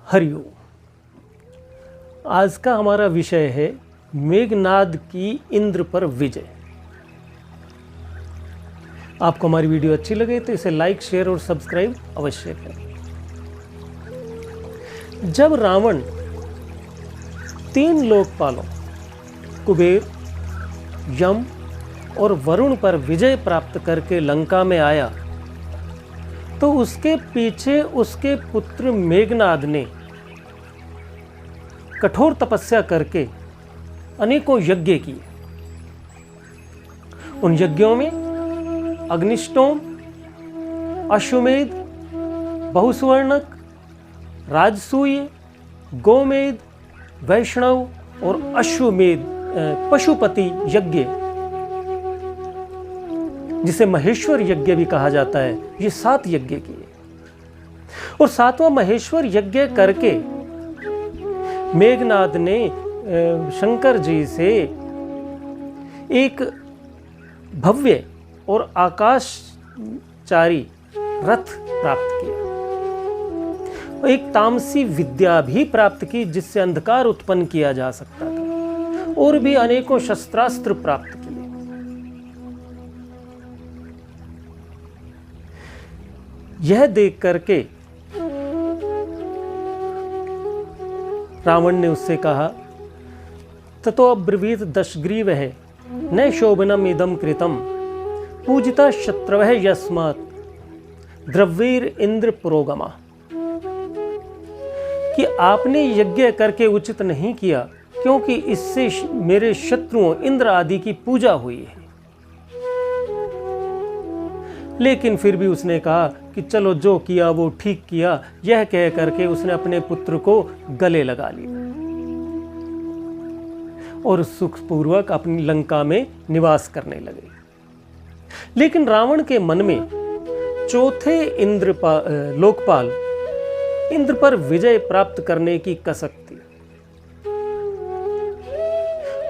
हरिओम। आज का हमारा विषय है मेघनाद की इंद्र पर विजय। आपको हमारी वीडियो अच्छी लगे तो इसे लाइक, शेयर और सब्सक्राइब अवश्य करें। जब रावण 3 लोकपालों कुबेर, यम और वरुण पर विजय प्राप्त करके लंका में आया तो उसके पीछे उसके पुत्र मेघनाद ने कठोर तपस्या करके अनेकों यज्ञ किए। उन यज्ञों में अग्निष्टोम, अश्वमेध, बहुस्वर्णक, राजसूय, गोमेध, वैष्णव और अश्वमेध पशुपति यज्ञ, जिसे महेश्वर यज्ञ भी कहा जाता है, ये 7 यज्ञ किए। और 7वां महेश्वर यज्ञ करके मेघनाद ने शंकर जी से एक भव्य और आकाशचारी रथ प्राप्त किया। एक तामसी विद्या भी प्राप्त की जिससे अंधकार उत्पन्न किया जा सकता था, और भी अनेकों शस्त्रास्त्र प्राप्त किए। यह देख करके रावण ने उससे कहा, ततो अब्रवीत दशग्रीवः न शोभनम इदं कृतम पूजिता शत्रवः यस्मात् द्रव्यैर इंद्र पुरोगमा। कि आपने यज्ञ करके उचित नहीं किया, क्योंकि इससे मेरे शत्रुओं इंद्र आदि की पूजा हुई है। लेकिन फिर भी उसने कहा कि चलो जो किया वो ठीक किया। यह कह करके उसने अपने पुत्र को गले लगा लिया और सुखपूर्वक अपनी लंका में निवास करने लगे। लेकिन रावण के मन में चौथे लोकपाल इंद्र पर विजय प्राप्त करने की कसक थी।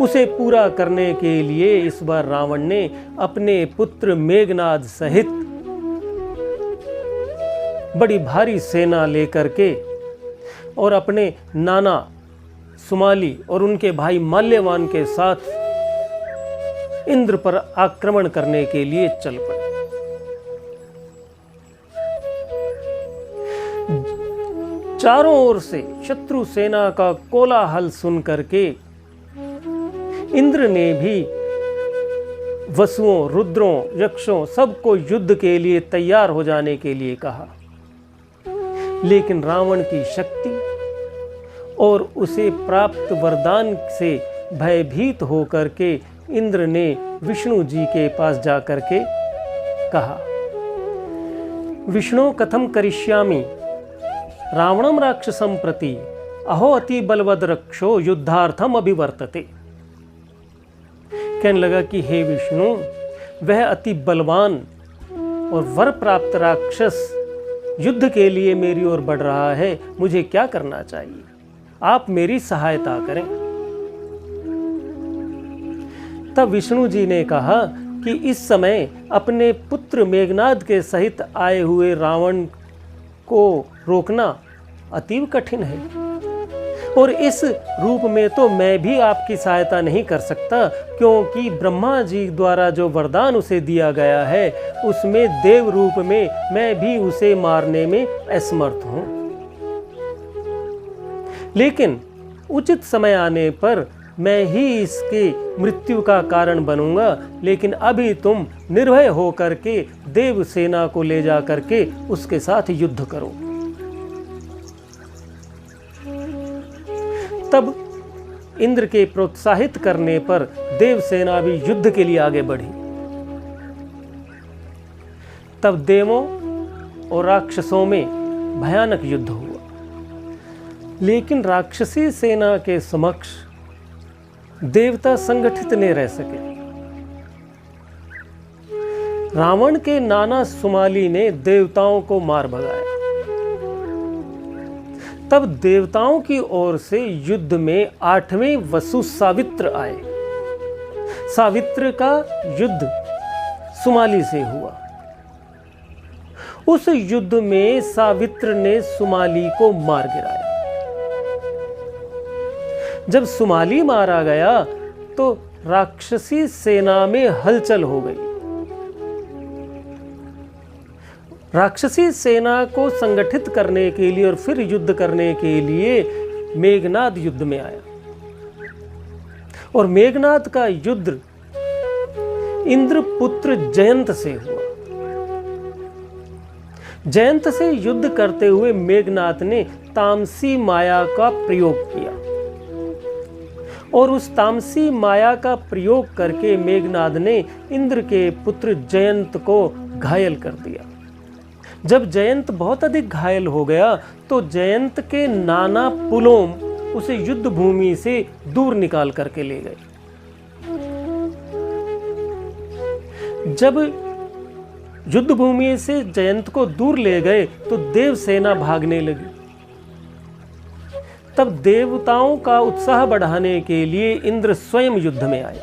उसे पूरा करने के लिए इस बार रावण ने अपने पुत्र मेघनाद सहित बड़ी भारी सेना लेकर के और अपने नाना सुमाली और उनके भाई माल्यवान के साथ इंद्र पर आक्रमण करने के लिए चल पड़े। चारों ओर से शत्रु सेना का कोलाहल सुन करके इंद्र ने भी वसुओं, रुद्रों, यक्षों सबको युद्ध के लिए तैयार हो जाने के लिए कहा। लेकिन रावण की शक्ति और उसे प्राप्त वरदान से भयभीत होकर के इंद्र ने विष्णु जी के पास जाकर के कहा, विष्णु कथम करिष्यामि रावणम राक्षसम प्रति अहो अति बलवद रक्षो युद्धार्थम अभिवर्तते। कहने लगा कि हे विष्णु, वह अति बलवान और वर प्राप्त राक्षस युद्ध के लिए मेरी ओर बढ़ रहा है, मुझे क्या करना चाहिए? आप मेरी सहायता करें। तब विष्णु जी ने कहा कि इस समय अपने पुत्र मेघनाद के सहित आए हुए रावण को रोकना अतीव कठिन है, और इस रूप में तो मैं भी आपकी सहायता नहीं कर सकता, क्योंकि ब्रह्मा जी द्वारा जो वरदान उसे दिया गया है उसमें देव रूप में मैं भी उसे मारने में असमर्थ हूं। लेकिन उचित समय आने पर मैं ही इसकी मृत्यु का कारण बनूंगा। लेकिन अभी तुम निर्भय होकर के देव सेना को ले जा करके उसके साथ युद्ध करो। तब इंद्र के प्रोत्साहित करने पर देव सेना भी युद्ध के लिए आगे बढ़ी। तब देवों और राक्षसों में भयानक युद्ध हुआ। लेकिन राक्षसी सेना के समक्ष देवता संगठित नहीं रह सके। रावण के नाना सुमाली ने देवताओं को मार भगाया। तब देवताओं की ओर से युद्ध में 8वें वसु सावित्र आए। सावित्र का युद्ध सुमाली से हुआ। उस युद्ध में सावित्र ने सुमाली को मार गिराया। जब सुमाली मारा गया तो राक्षसी सेना में हलचल हो गई। राक्षसी सेना को संगठित करने के लिए और फिर युद्ध करने के लिए मेघनाद युद्ध में आया और मेघनाद का युद्ध इंद्रपुत्र जयंत से हुआ। जयंत से युद्ध करते हुए मेघनाद ने तामसी माया का प्रयोग किया और उस तामसी माया का प्रयोग करके मेघनाद ने इंद्र के पुत्र जयंत को घायल कर दिया। जब जयंत बहुत अधिक घायल हो गया तो जयंत के नाना पुलोम उसे युद्ध भूमि से दूर निकाल करके ले गए। जब युद्ध भूमि से जयंत को दूर ले गए तो देवसेना भागने लगी। तब देवताओं का उत्साह बढ़ाने के लिए इंद्र स्वयं युद्ध में आए।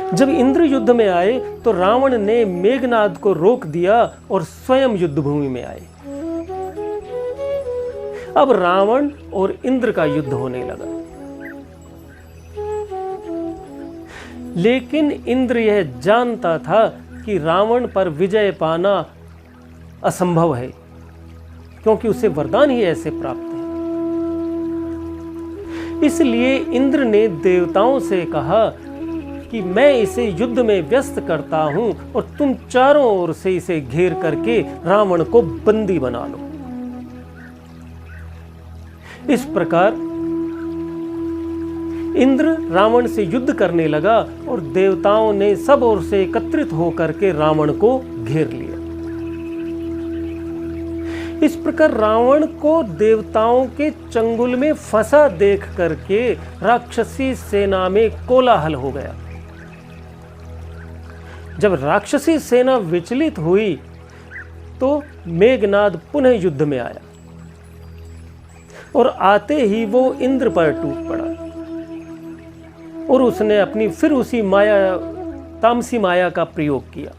जब इंद्र युद्ध में आए तो रावण ने मेघनाद को रोक दिया और स्वयं युद्ध भूमि में आए। अब रावण और इंद्र का युद्ध होने लगा, लेकिन इंद्र यह जानता था कि रावण पर विजय पाना असंभव है, क्योंकि उसे वरदान ही ऐसे प्राप्त है। इसलिए इंद्र ने देवताओं से कहा कि मैं इसे युद्ध में व्यस्त करता हूं और तुम चारों ओर से इसे घेर करके रावण को बंदी बना लो। इस प्रकार इंद्र रावण से युद्ध करने लगा और देवताओं ने सब ओर से एकत्रित होकर के रावण को घेर लिया। इस प्रकार रावण को देवताओं के चंगुल में फंसा देख करके राक्षसी सेना में कोलाहल हो गया। जब राक्षसी सेना विचलित हुई तो मेघनाद पुनः युद्ध में आया और आते ही वो इंद्र पर टूट पड़ा और उसने अपनी फिर उसी माया तामसी माया का प्रयोग किया।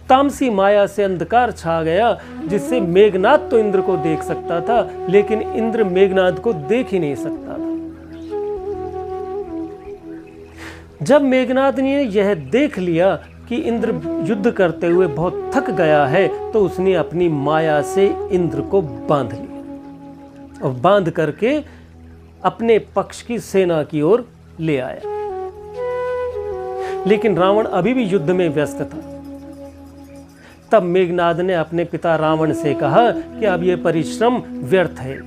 तामसी माया से अंधकार छा गया, जिससे मेघनाद तो इंद्र को देख सकता था, लेकिन इंद्र मेघनाद को देख ही नहीं सकता था। जब मेघनाद ने यह देख लिया कि इंद्र युद्ध करते हुए बहुत थक गया है, तो उसने अपनी माया से इंद्र को बांध लिया और बांध करके अपने पक्ष की सेना की ओर ले आया। लेकिन रावण अभी भी युद्ध में व्यस्त था। तब मेघनाद ने अपने पिता रावण से कहा कि अब यह परिश्रम व्यर्थ है,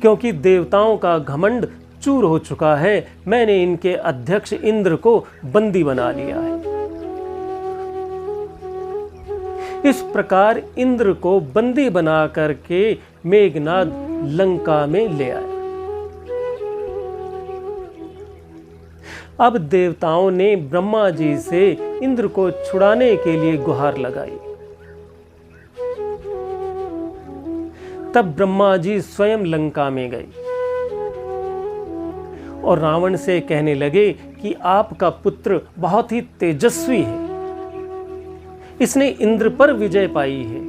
क्योंकि देवताओं का घमंड चूर हो चुका है। मैंने इनके अध्यक्ष इंद्र को बंदी बना लिया है। इस प्रकार इंद्र को बंदी बना करके मेघनाद लंका में ले आया। अब देवताओं ने ब्रह्मा जी से इंद्र को छुड़ाने के लिए गुहार लगाई। तब ब्रह्मा जी स्वयं लंका में गए और रावण से कहने लगे कि आपका पुत्र बहुत ही तेजस्वी है, इसने इंद्र पर विजय पाई है,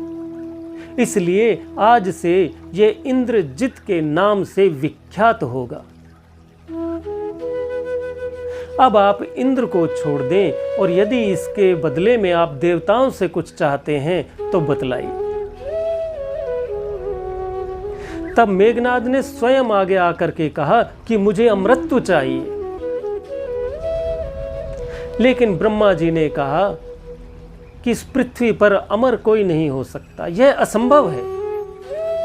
इसलिए आज से यह इंद्रजित के नाम से विख्यात होगा। अब आप इंद्र को छोड़ दें और यदि इसके बदले में आप देवताओं से कुछ चाहते हैं तो बतलाइए। तब मेघनाद ने स्वयं आगे आकर के कहा कि मुझे अमृतत्व चाहिए। लेकिन ब्रह्मा जी ने कहा कि इस पृथ्वी पर अमर कोई नहीं हो सकता, यह असंभव है।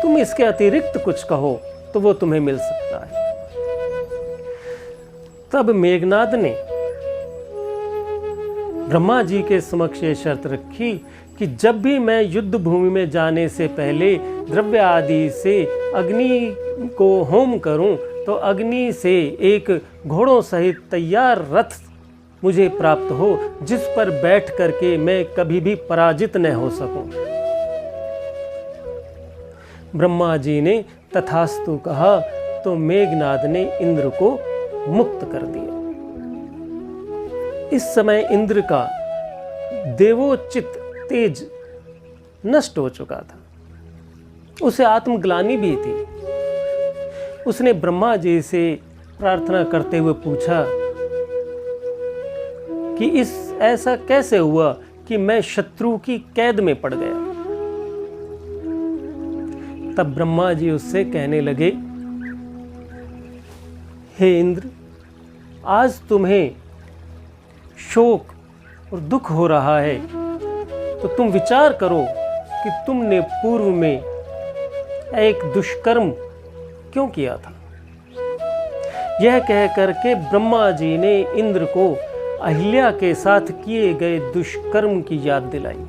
तुम इसके अतिरिक्त कुछ कहो तो वो तुम्हें मिल सकता है। तब मेघनाद ने ब्रह्मा जी के समक्ष ये शर्त रखी कि जब भी मैं युद्ध भूमि में जाने से पहले द्रव्य आदि से अग्नि को होम करूं, तो अग्नि से एक घोड़ों सहित तैयार रथ मुझे प्राप्त हो, जिस पर बैठ करके मैं कभी भी पराजित न हो सकूं। ब्रह्मा जी ने तथास्तु कहा तो मेघनाद ने इंद्र को मुक्त कर दिया। इस समय इंद्र का देवोचित तेज नष्ट हो चुका था, उसे आत्मग्लानि भी थी। उसने ब्रह्मा जी से प्रार्थना करते हुए पूछा कि ऐसा कैसे हुआ कि मैं शत्रु की कैद में पड़ गया। तब ब्रह्मा जी उससे कहने लगे, हे इंद्र, आज तुम्हें शोक और दुख हो रहा है, तो तुम विचार करो कि तुमने पूर्व में एक दुष्कर्म क्यों किया था। यह कह करके ब्रह्मा जी ने इंद्र को अहिल्या के साथ किए गए दुष्कर्म की याद दिलाई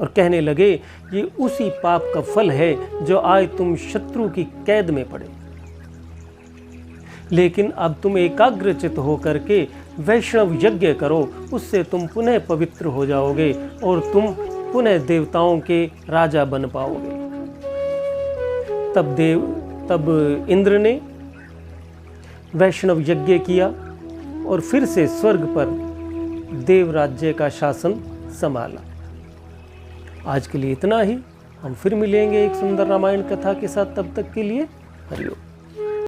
और कहने लगे, ये उसी पाप का फल है जो आज तुम शत्रु की कैद में पड़े। लेकिन अब तुम एकाग्रचित होकर के वैष्णव यज्ञ करो, उससे तुम पुनः पवित्र हो जाओगे और तुम पुनः देवताओं के राजा बन पाओगे। तब इंद्र ने वैष्णव यज्ञ किया और फिर से स्वर्ग पर देव राज्य का शासन संभाला। आज के लिए इतना ही। हम फिर मिलेंगे एक सुंदर रामायण कथा के साथ। तब तक के लिए हरि ओम।